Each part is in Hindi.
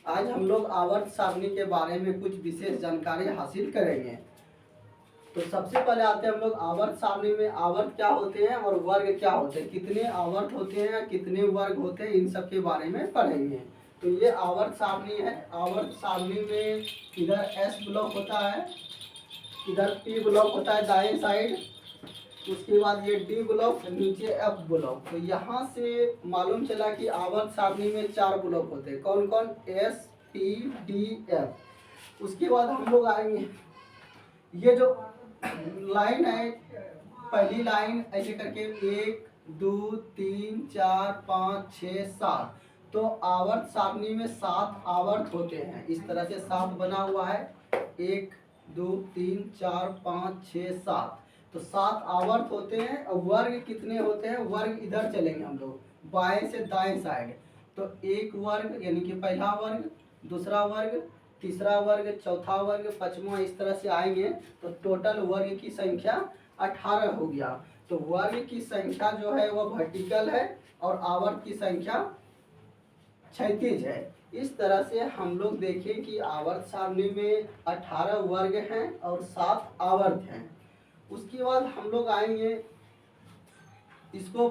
आज हम लोग आवर्त सारणी के बारे में कुछ विशेष जानकारी हासिल करेंगे। तो सबसे पहले आते हैं हम लोग आवर्त सारणी में आवर्त क्या होते हैं और वर्ग क्या होते हैं, कितने आवर्त होते हैं, कितने वर्ग होते हैं, इन सब के बारे में पढ़ेंगे। तो ये आवर्त सारणी है। आवर्त सारणी में इधर एस ब्लॉक होता है, इधर पी ब्लॉक होता है दाएं साइड, उसके बाद ये डी ब्लॉक, नीचे एफ ब्लॉक। तो यहाँ से मालूम चला कि आवर्त सारणी में 4 ब्लॉक होते हैं। कौन कौन? S P D F. उसके बाद हम लोग आएंगे, ये जो लाइन है, पहली लाइन ऐसे करके 1 2 3 4 5 6 7। तो आवर्त सारणी में 7 आवर्त होते हैं। इस तरह से 7 बना हुआ है, 1 2 3 4 5 6 7। तो 7 आवर्त होते हैं। और वर्ग कितने होते हैं? वर्ग इधर चलेंगे हम लोग बाएं से दाएं साइड। तो एक वर्ग यानी कि पहला वर्ग, दूसरा वर्ग, तीसरा वर्ग, चौथा वर्ग, पांचवा, इस तरह से आएंगे। तो टोटल वर्ग की संख्या 18 हो गया। तो वर्ग की संख्या जो है वो वर्टिकल है और आवर्त की संख्या क्षैतिज है। इस तरह से हम लोग देखें कि आवर्त सारणी में 18 वर्ग हैं और 7 आवर्त हैं। उसके बाद हम लोग आएंगे, इसको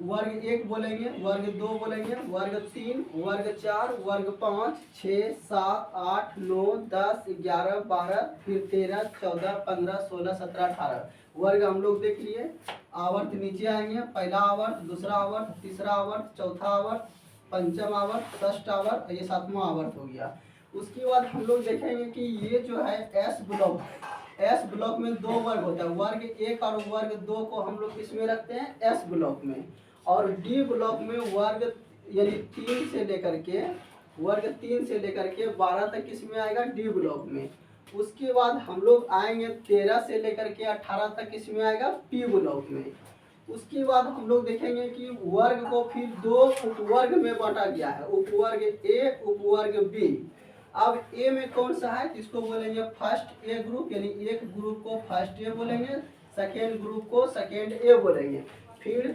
वर्ग 1 बोलेंगे, वर्ग 2 बोलेंगे, वर्ग 3, वर्ग 4, वर्ग 5, 6, 7, 8, 9, 10, 11, 12, फिर 13, 14, 15, 16, 17, 18 वर्ग हम लोग देख लिए। आवर्त नीचे आएंगे, पहला आवर्त, दूसरा आवर्त, तीसरा आवर्त, चौथा आवर्त, पंचम आवर्त, षष्ठ आवर्त, ये 7वां आवर्त हो गया। उसके बाद हम लोग देखेंगे कि ये जो है एस ब्लॉक, एस ब्लॉक में 2 वर्ग होता है। वर्ग 1 और वर्ग 2 को हम लोग किसमें रखते हैं? एस ब्लॉक में। और डी ब्लॉक में वर्ग यानी 3 से लेकर के, वर्ग 3 से लेकर के 12 तक किसमें आएगा? डी ब्लॉक में। उसके बाद हम लोग आएंगे 13 से लेकर के 18 तक किसमें आएगा? पी ब्लॉक में। उसके बाद हम लोग देखेंगे कि वर्ग को फिर 2 उपवर्ग में बांटा गया है, उपवर्ग ए, उपवर्ग बी। अब ए में कौन सा है? इसको बोलेंगे फर्स्ट ए ग्रुप, यानी एक ग्रुप को फर्स्ट ए बोलेंगे, सेकेंड ग्रुप को सेकेंड ए बोलेंगे। फिर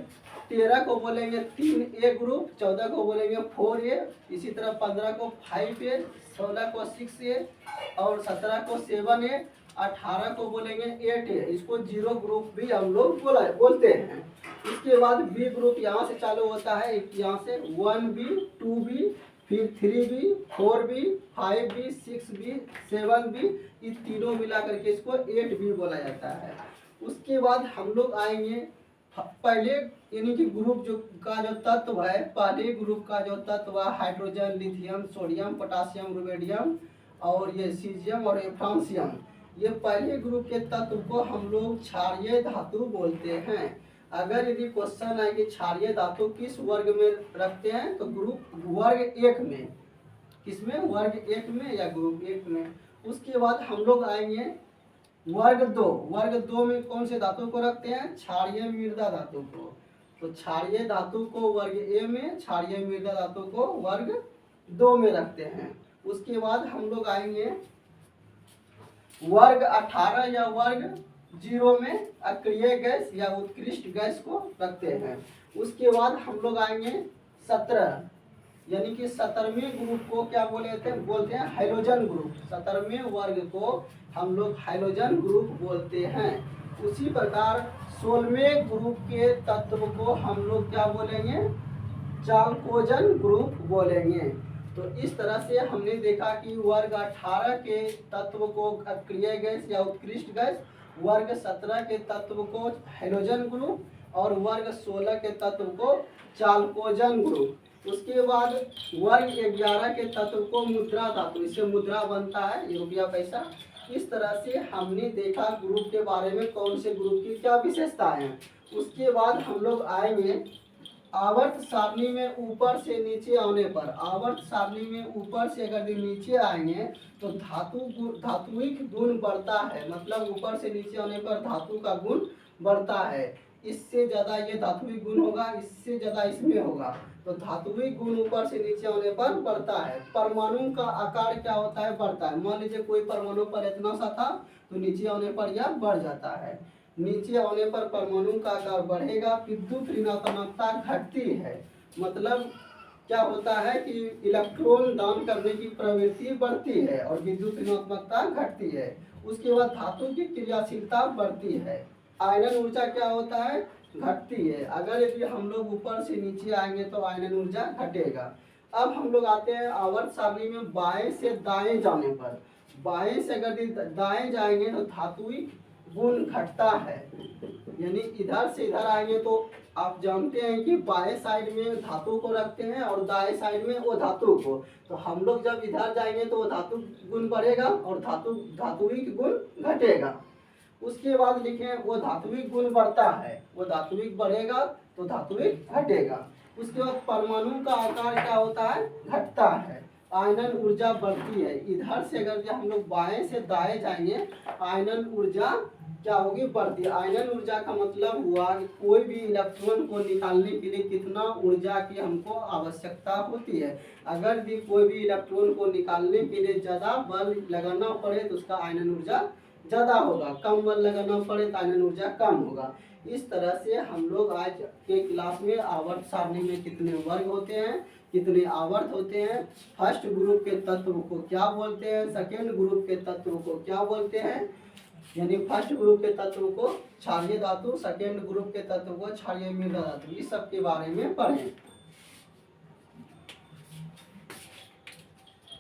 13 को बोलेंगे 3A ग्रुप, 14 को बोलेंगे 4A, इसी तरह 15 को 5A, 16 को 6A और 17 को 7A, 18 को बोलेंगे 8A। इसको 0 ग्रुप भी हम लोग बोलते हैं। इसके बाद बी ग्रुप यहाँ से चालू होता है, यहाँ से 1B, 2B, फिर 3B, 4B, 5B, 6B, 7B, ये तीनों मिला करके इसको 8B बोला जाता है। उसके बाद हम लोग आएंगे पहले यानी कि ग्रुप जो का जो तत्व है, पहले ग्रुप का जो तत्व है hydrogen, lithium, sodium, potassium, rubidium और ये सीजियम और फ्रांसियम, ये पहले ग्रुप के तत्व को हम लोग क्षारीय धातु बोलते हैं। अगर यदि क्वेश्चन है कि क्षारीय धातु किस वर्ग में रखते हैं, तो ग्रुप वर्ग 1 में। किसमें? वर्ग 1 में या ग्रुप 1 में। उसके बाद हम लोग आएंगे वर्ग 2। वर्ग 2 में कौन से धातु को रखते हैं? क्षारीय मृदा धातु को। तो क्षारीय धातु को वर्ग ए में, क्षारीय मृदा धातु को वर्ग 2 में रखते हैं। उसके बाद हम लोग आएंगे वर्ग 18 या वर्ग 0 में अक्रिय गैस या उत्कृष्ट गैस को रखते हैं। उसके बाद हम लोग आएंगे 17, यानी कि 17वें ग्रुप को क्या बोलते हैं? Hydrogen group. 17वें वर्ग को हम लोग हाइड्रोजन ग्रुप बोलते हैं। उसी प्रकार 16वें ग्रुप के तत्व को हम लोग क्या बोलेंगे? चाल्कोजन ग्रुप बोलेंगे। तो इस तरह से हमने देखा कि वर्ग 18 के तत्व को अक्रिय गैस या उत्कृष्ट गैस, वर्ग 17 के तत्व को हाइड्रोजन ग्रुप और वर्ग 16 के तत्व को चाल्कोजन ग्रुप। उसके बाद वर्ग 11 के तत्व को मुद्रा धातु, इससे मुद्रा बनता है, ये रुपया पैसा। इस तरह से हमने देखा ग्रुप के बारे में, कौन से ग्रुप की क्या विशेषताएं हैं। उसके बाद हम लोग आएंगे आवर्त सारणी में ऊपर से नीचे आने पर, आवर्त सारणी में ऊपर से अगर नीचे आएंगे तो धात्विक गुण बढ़ता है। मतलब ऊपर से नीचे आने पर धातु का गुण बढ़ता है। इससे ज़्यादा ये धात्विक गुण होगा, इससे ज़्यादा इसमें होगा। तो धात्विक गुण ऊपर से नीचे आने पर बढ़ता है। परमाणु का आकार क्या होता है? बढ़ता है। मान लीजिए कोई परमाणु पर इतना सा था, तो नीचे आने पर यह बढ़ जाता है। नीचे आने पर परमाणु का आकार बढ़ेगा, विद्युत ऋणात्मकता घटती है। मतलब क्या होता है कि इलेक्ट्रॉन दान करने की प्रवृत्ति बढ़ती है और विद्युत ऋणात्मकता घटती है। उसके बाद धातु की क्रियाशीलता बढ़ती है। आयनन ऊर्जा क्या होता है, घटती है। अगर यदि हम लोग ऊपर से नीचे आएंगे तो आयनन ऊर्जा घटेगा। अब हम लोग आते हैं आवर्त सारणी में बाएं से दाएं जाने पर। बाएं से अगर दाएं जाएंगे तो धात्विक गुण घटता है, यानी इधर से इधर आएंगे तो आप जानते हैं कि बाएं साइड में धातु को रखते हैं और दाएं साइड में वो धातु को। तो हम लोग जब इधर जाएंगे तो वो धातु गुण बढ़ेगा और धातुविक गुण घटेगा। उसके बाद लिखें वो धात्विक गुण बढ़ता है, वो धात्विक बढ़ेगा तो धात्विक घटेगा। उसके बाद परमाणु का आकार क्या होता है, घटता है। आयनन ऊर्जा बढ़ती है। इधर से अगर हम लोग बाएं से दाएं जाएंगे आयनन ऊर्जा क्या होगी, बढ़ती है। आयनन ऊर्जा का मतलब हुआ कि कोई भी इलेक्ट्रॉन को निकालने के लिए कितना ऊर्जा की हमको आवश्यकता होती है। अगर भी कोई भी इलेक्ट्रॉन को निकालने के लिए ज़्यादा बल लगाना पड़े तो उसका आयनन ऊर्जा ज़्यादा होगा, कम बल लगाना पड़े तो आयनन ऊर्जा कम होगा। इस तरह से हम लोग आज के क्लास में आवर्त सारणी में कितने वर्ग होते हैं, कितने आवर्त होते हैं, फर्स्ट ग्रुप के तत्व को क्या बोलते हैं, सेकेंड ग्रुप के तत्व को क्या बोलते हैं, यानी फर्स्ट ग्रुप के तत्व को क्षारीय धातु, सेकेंड ग्रुप के तत्व को क्षारीय मृदा धातु, इस सब के बारे में पढ़ें।